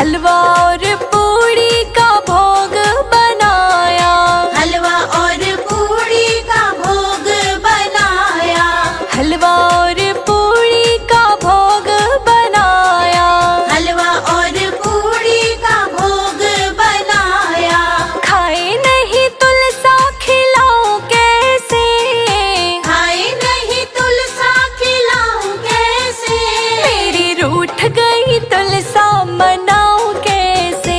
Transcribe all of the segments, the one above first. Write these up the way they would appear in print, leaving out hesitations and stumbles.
हलवा और पूड़ी का भोग बनाया, हलवा और पूड़ी का भोग बनाया, हलवा और पूड़ी का भोग बनाया, हलवा और पूड़ी का भोग बनाया। खाए नहीं तुलसा खिलाऊं कैसे, खाए नहीं तुलसा खिलाऊं कैसे, मेरी रूठ गई तुलसा मनाऊं कैसे।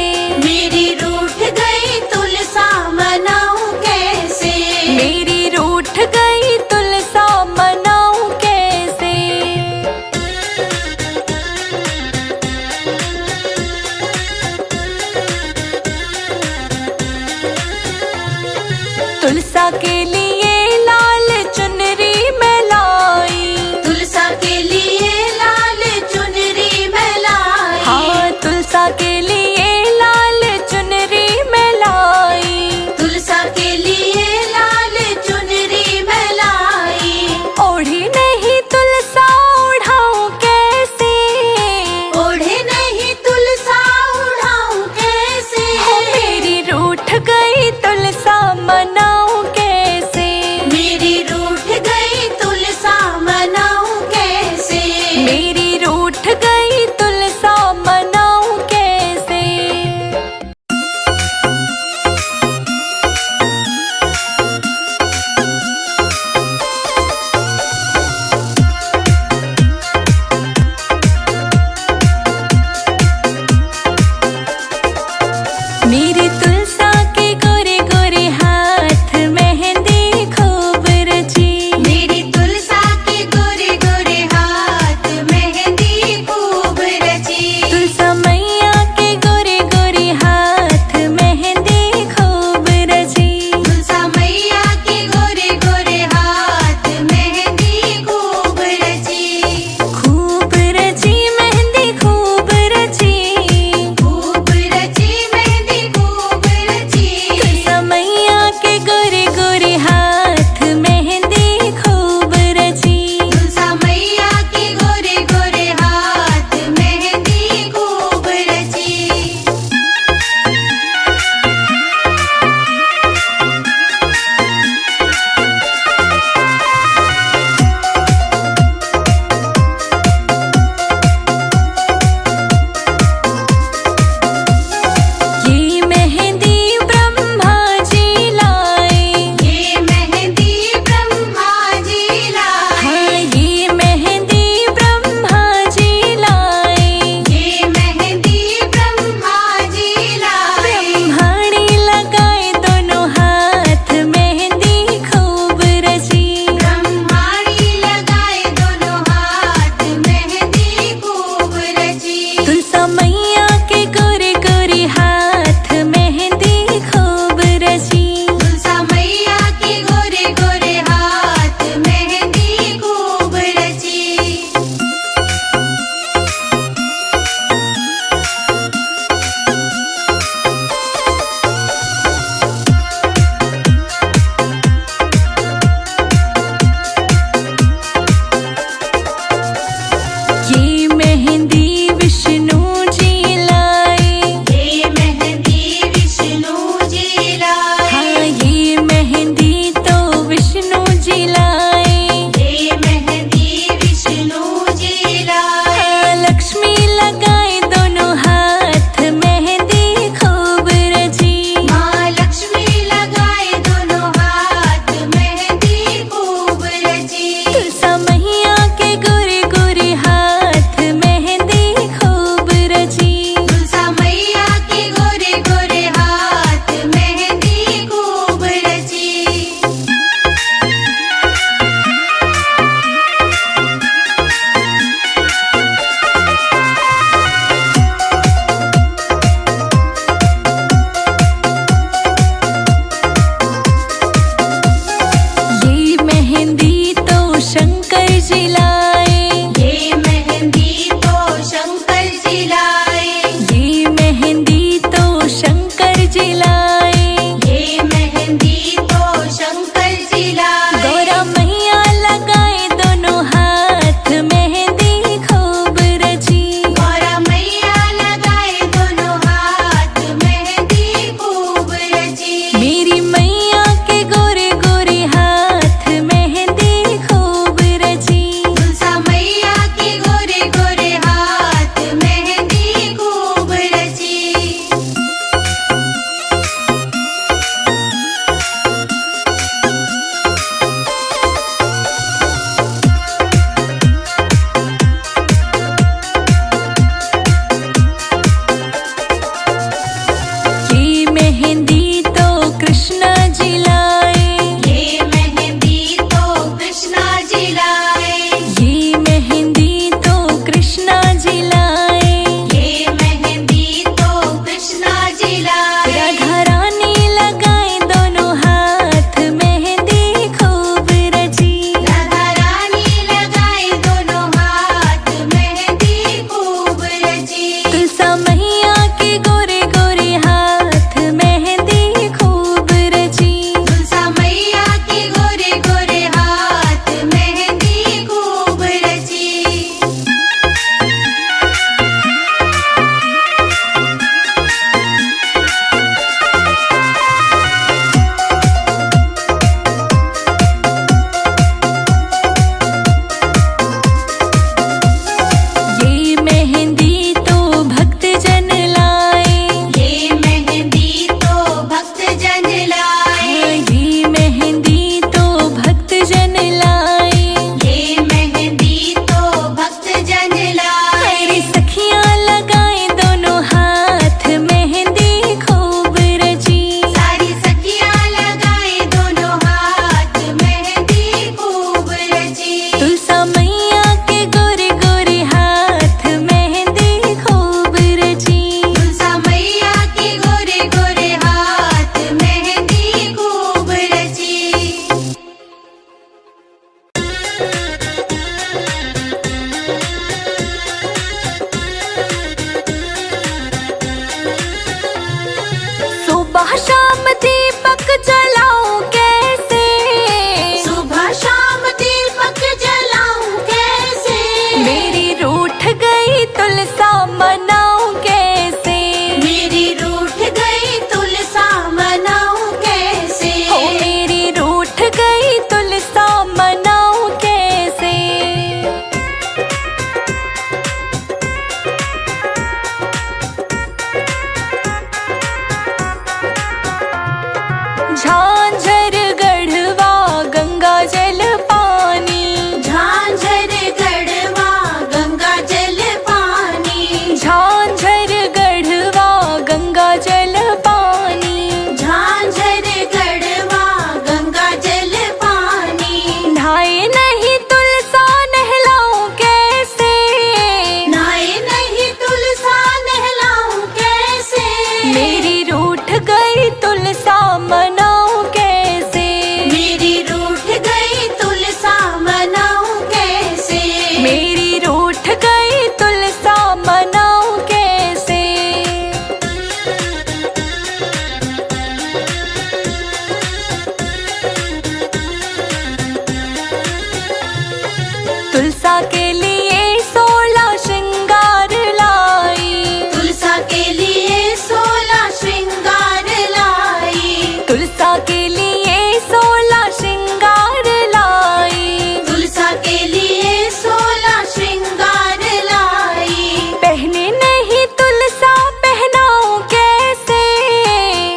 तुलसा के लिए 16 श्रृंगार लाई। तुलसा के लिए 16 श्रृंगार लाई। तुलसा के लिए 16 श्रृंगार लाई। तुलसा के लिए 16 श्रृंगार लाई। पहने नहीं तुलसा पहनाऊं कैसे?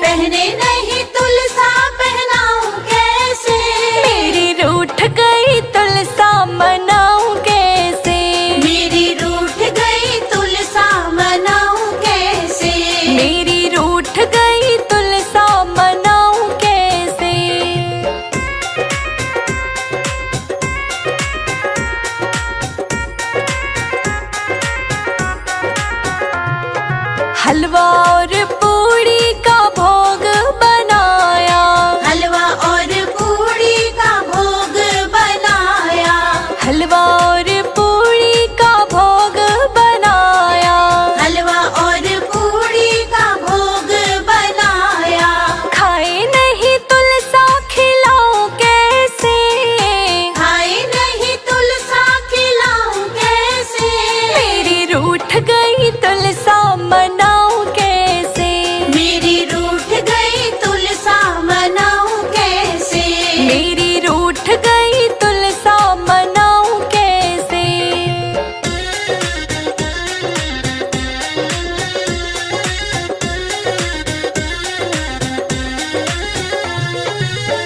पहने नहीं तुलसा पहनाऊं कैसे? मेरी रूठ गई तुलसा मनाऊं कैसे? मेरी रूठ गई तुलसा मनाऊं कैसे? मेरी रूठ गई तुलसा मनाऊं कैसे? हलवा और पूड़ी का भोग बनाया। हलवा और पूड़ी का भोग बनाया। हलवा और पूड़ी का भोग बनाया। हलवा और पूड़ी का भोग बनाया। खाए नहीं तुलसा खिलाऊं कैसे? खाए नहीं तुलसा खिलाऊं कैसे? मेरी रूठ गई तुलसा मनाऊं कैसे? मेरी रूठ गई तुलसा मनाऊं कैसे? मेरी रूठ गई तुलसा मनाऊं कैसे?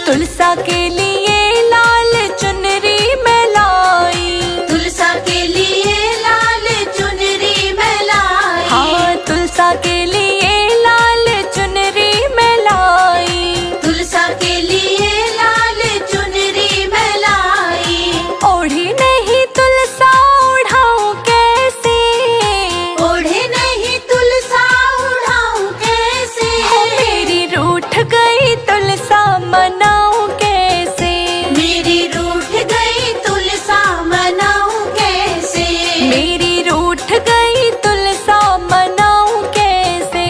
तुलसा के लिए लाल चुनरी मैं लाई। तुलसा के लिए लाल चुनरी मैं लाई। हाँ, तुलसा के लिए लाल चुनरी मैं लाई। तुलसा के लिए लाल चुनरी मैं लाई। ओढ़ी नहीं तुलसा उड़ाऊं कैसे? ओढ़े नहीं तुलसा उड़ाऊं कैसे? मेरी रूठ गई तुलसा मनाऊं कैसे? मेरी रूठ गई तुलसा मनाऊं कैसे? मेरी रूठ गई तुलसा मनाऊं कैसे?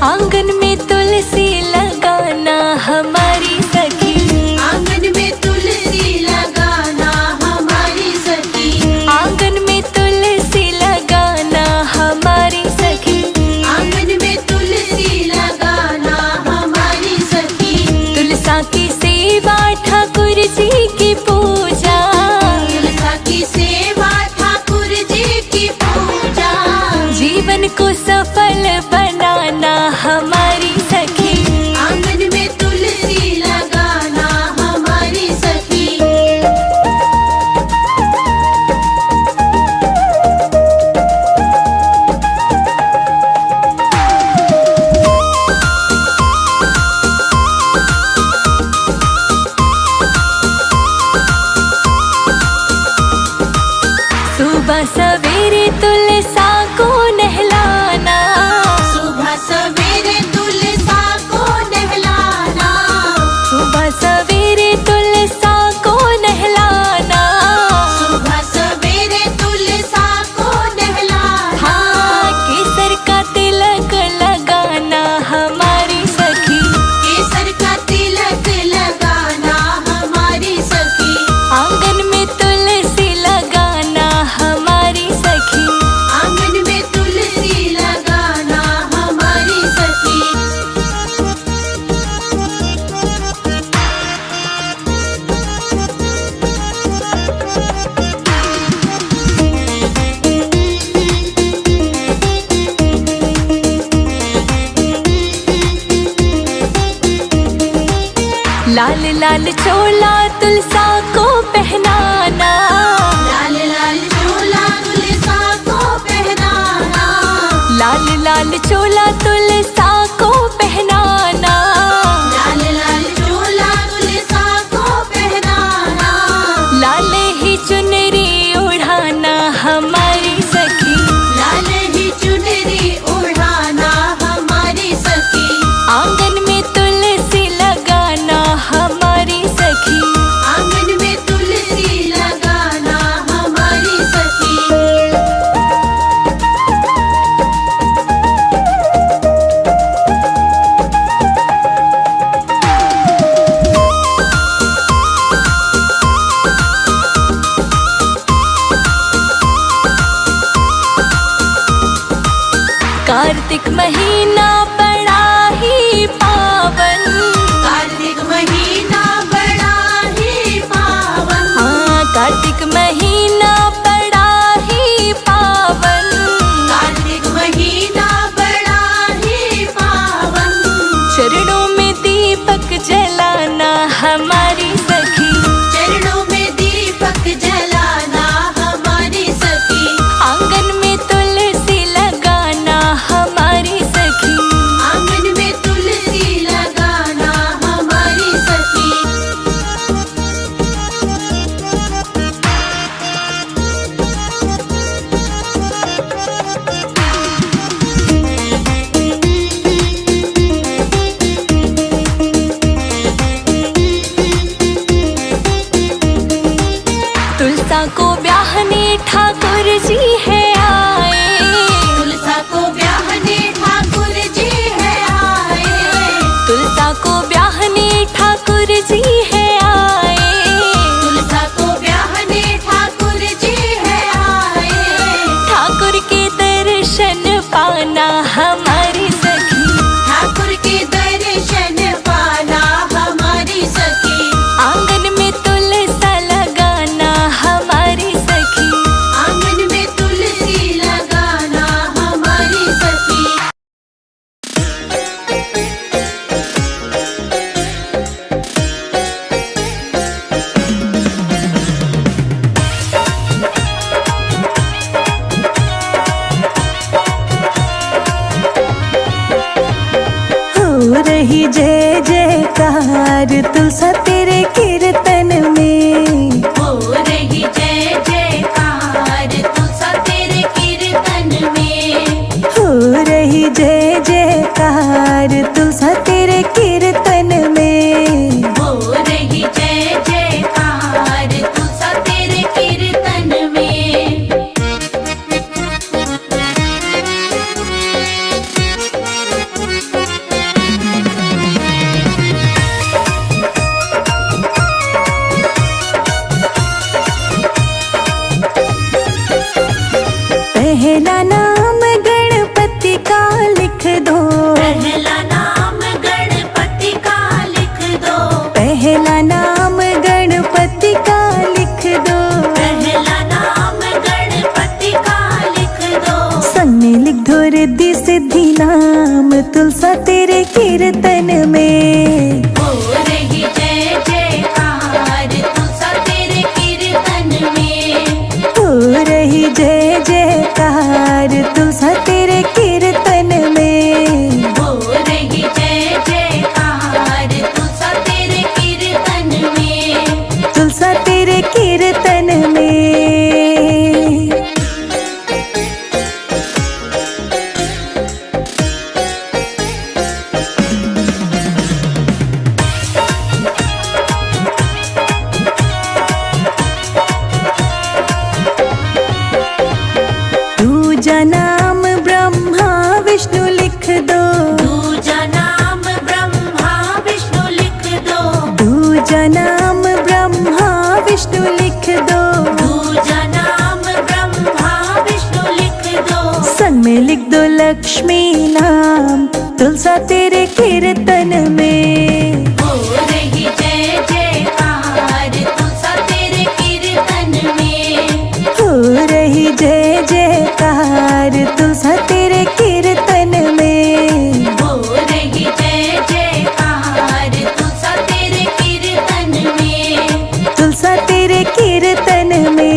आंगन में तुलसी लगाना हमारी सखी। आंगन में तुलसी लगाना हमारी सखी। आंगन में तुलसी लगाना हमारी सखी। आंगन में तुलसी लगाना हमारी सखी। तुलसा की सेवा ठाकुर जी की पूजा। तुलसा की सेवा ठाकुर जी की पूजा। जीवन को सफल बनाना हमारी सखी। आंगन में तुलसी लगाना हमारी सखी। सुबह सवेरे तुलसा को नहलाना। सुबह सवेरे तुलसा को नहलाना। सुबह सवेरे तुलसा को नहलाना। सुबह सवेरे तुलसा को नहलाना। हाँ, केसर का तिलक लगाना हमारी सखी। केसर का तिलक लगाना हमारी सखी। आंगन में तुलसी लगाना हमारी सखी। आंगन में तुलसी लगाना हमारी सखी। लाल लाल चोला तुलसा को पहनाना। लाल लाल चोला तुलसा को पहनाना। लाल लाल चोला तुलसा को पहनाना। लाल लाल चोला तुलसा को पहनाना। लाल ही चुनरी ओढ़ाना हमारी सखी। लाल ही चुनरी ओढ़ाना हमारी सखी। आंगन में तुलसी लगाना हमारी सखी। कार्तिक महीना बड़ा ही पावन, कार्तिक महीना बड़ा ही पावन, हाँ कार्तिक महीना बड़ा ही पावन, कार्तिक महीना बड़ा ही पावन। चरणों में दीपक जलाना हमारी सखी, चरणों में दीपक जलाना हमारी सखी, आंगन में तुलसी लगाना हमारी सखी, आंगन में तुलसी लगाना हमारी सखी। तुलसा को ब्याहने ठाकुर जी है आए, तुलसा को ब्याहने ठाकुर जी है आए, तुलसा को ब्याहने ठाकुर जी है आए, तुलसा को ब्याहने ठाकुर जी है आए। ठाकुर के दर्शन पाना हमारी सखी, ठाकुर के दर्शन पाना हमारी सखी, आंगन में तुलसा लगाना हमारी सखी, आंगन में तुलसी लगाना हमारी सखी। हो रही जय जयकार तुलसा तेरे कीर्तन में, हो रही जय जयकार तुलसा तेरे कीर्तन में, हो रही जय जयकार तुलसा तेरे कीर्तन में। हो रही जय जयकार तुलसा तेरे कीर्तन में। पहला नाम गणपति का लिख दो, पहला नाम गणपति का लिख दो, पहला नाम गणपति का लिख दो, पहला नाम गणपति का लिख दो। संग में लिख दो रिद्धि सिद्धि नाम तुलसा तेरे कीर्तन में। हो रही जय जयकार तुलसा तेरे कीर्तन में, हो रही जय जयकार तुलसा तेरे कीर्तन में। हो रही जय जयकार तुलसा तेरे कीर्तन में, तुलसा तेरे कीर्तन में। दूजा नाम ब्रह्मा विष्णु लिख दो, दूजा नाम ब्रह्मा विष्णु लिख दो, दूजा नाम ब्रह्मा विष्णु लिख दो, दूजा नाम ब्रह्मा विष्णु लिख दो। संग में लिख दो लक्ष्मी नाम तुलसा तेरे कीर्तन में। हो रही जय जयकार तुलसा तेरे कीर्तन में, हो रही जय जयकार तुलसा तेरे कीर्तन में। हो रही जय जयकार तुलसा तेरे कीर्तन में, तुलसा तेरे कीर्तन में।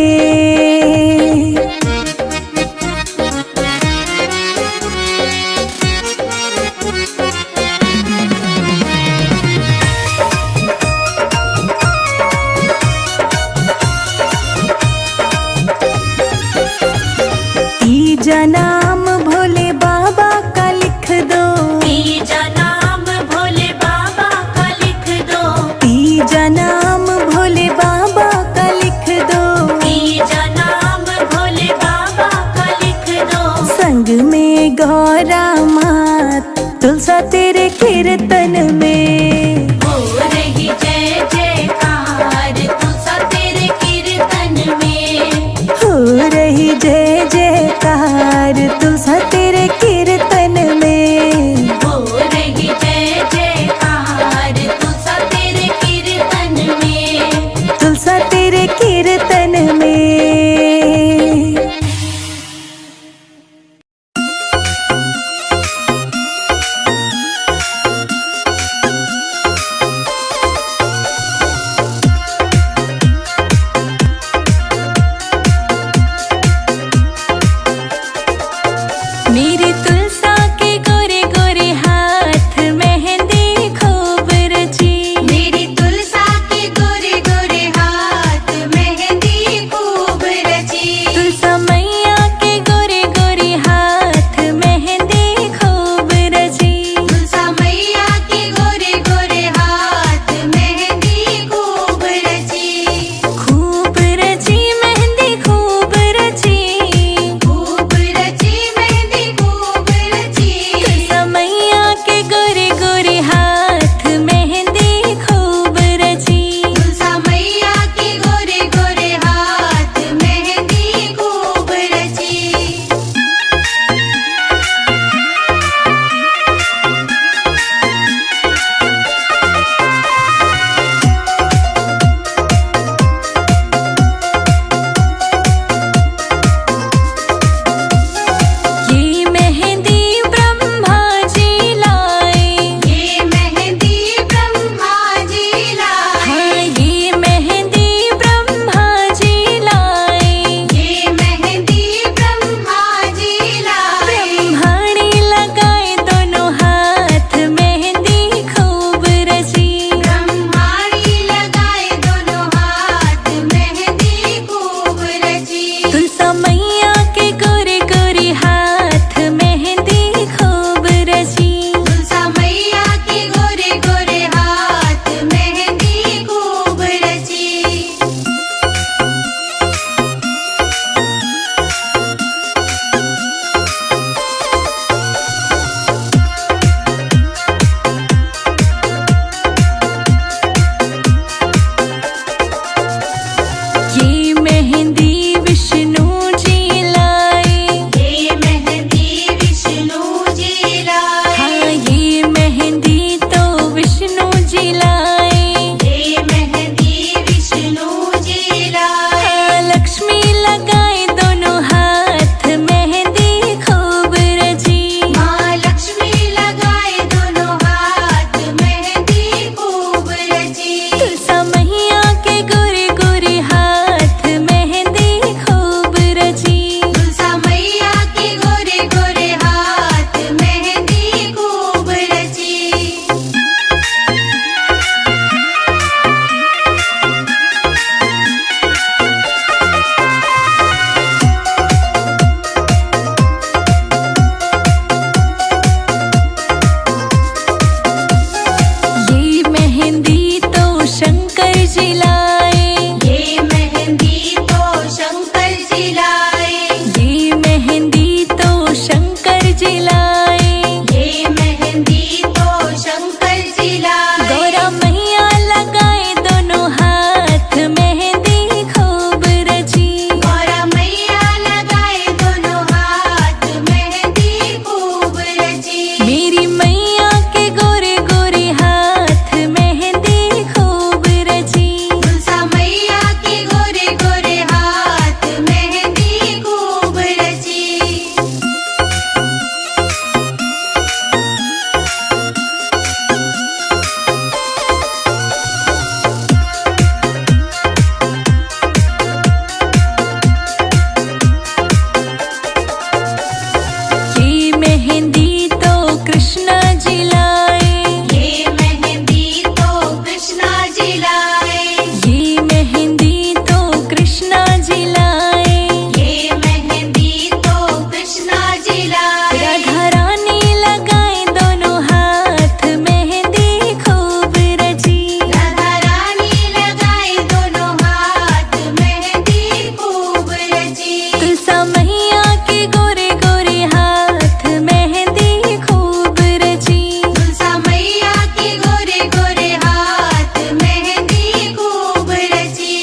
जी लाए। ये मेहंदी तो कृष्णा जी लाए। ये मेहंदी तो कृष्णा जी लाए। राधा रानी लगाए दोनों हाथ मेहंदी खूब रची। राधा रानी लगाए दोनों हाथ मेहंदी खूब रची। तुलसा मैया के गोरे गोरे हाथ मेहंदी खूब रची। तुलसा मैया के गोरे गोरे हाथ मेहंदी खूब रची।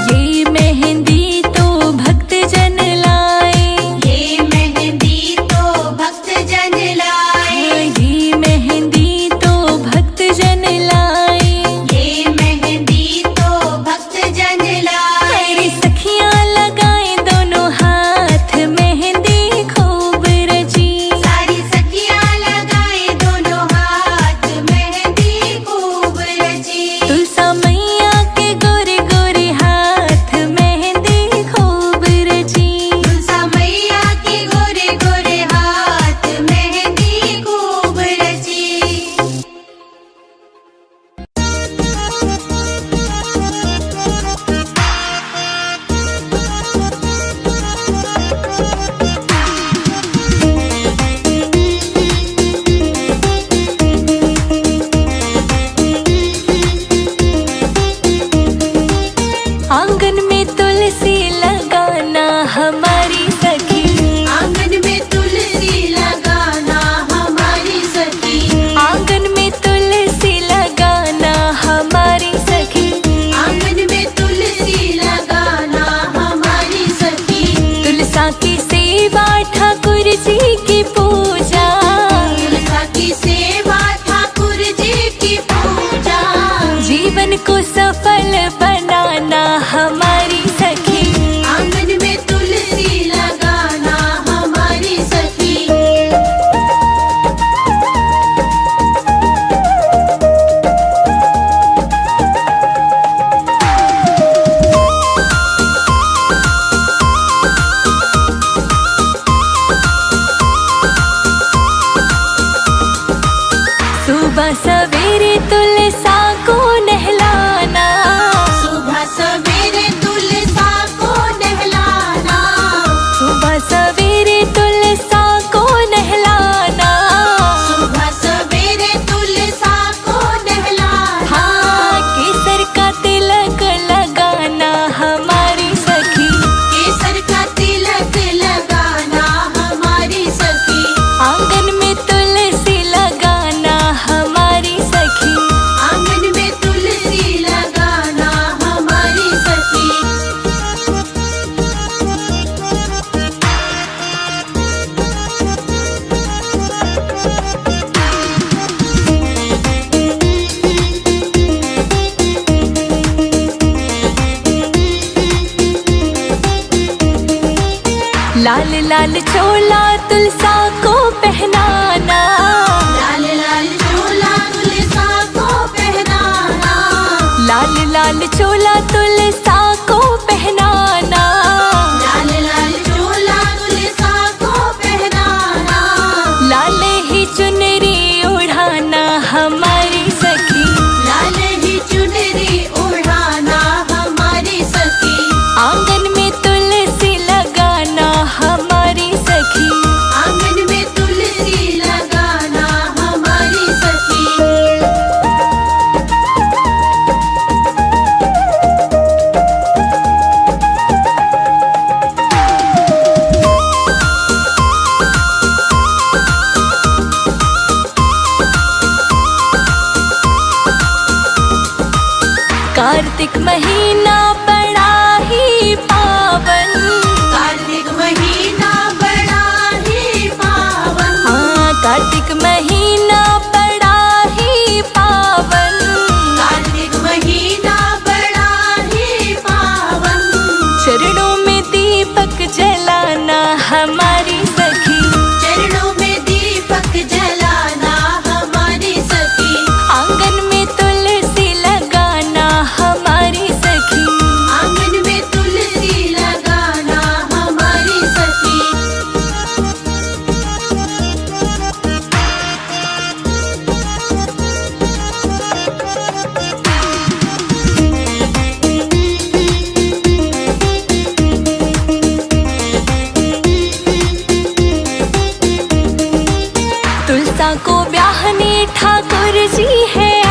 ये मेहंदी तो भक्त जन लाए। ये मेहंदी तो भक्त जन लाए। ये मेहंदी तो भक्त जन लाए। ये मेहंदी तो भक्त जन लाए। मेरी सखियां लगाए दोनों हाथ मेहंदी खूब रची। सारी सखियां लगाए दोनों हाथ मेहंदी खूब रची। तुलसा मैया के गोरे गोरे हाथ मेहंदी खूब रची। तुलसा मैया के गोरे गोरे हाथ मेहंदी खूब रची। आंगन में तुलसी लगाना हमारी सखी। आंगन में तुलसी लगाना हमारी सखी। आंगन में तुलसी लगाना हमारी सखी। आंगन में तुलसी लगाना हमारी सखी। तुलसा की सेवा ठाकुर जी की पूजा। तुलसा की सेवा ठाकुर जी की पूजा। जीवन को सफल बनाना हमारी सखी। आंगन में तुलसी लगाना हमारी सखी। सुबह सवेरे तुलसा को नहलाना। सुबह सवेरे तुलसा को नहलाना। सुबह सवेरे तुलसा को नहलाना। सुबह सवेरे तुलसा को नहलाना। हाँ, केसर का तिलक लगाना हमारी सखी। केसर का तिलक लगाना हमारी सखी। आंगन में तुलसी लगाना हमारी सखी। आंगन में तुलसी लगाना हमारी सखी। लाल लाल चोला तुलसा को पहनाना। लाल लाल चोला तुलसा को पहनाना। लाल लाल चोला तुलसा को पहनाना। लाल लाल चोला तुलसा को पहनाना। लाल ही चुनरी उड़ाना हमारी सखी। लाल ही चुनरी उड़ाना हमारी सखी। आंगन में तुलसी लगाना हमारी सखी। आंगन में तुलसी लगाना हमारी सखी। कार्तिक महीना बड़ा ही पावन। कार्तिक महीना बड़ा ही पावन। हाँ, कार्तिक महीना बड़ा ही पावन। कार्तिक महीना बड़ा ही पावन। चरणों में दीपक जलाना हमारी सखी। चरणों में दीपक जलाना हमारी सखी। आंगन में तुलसी तुलसा को ब्याहनी ठाकुर जी है।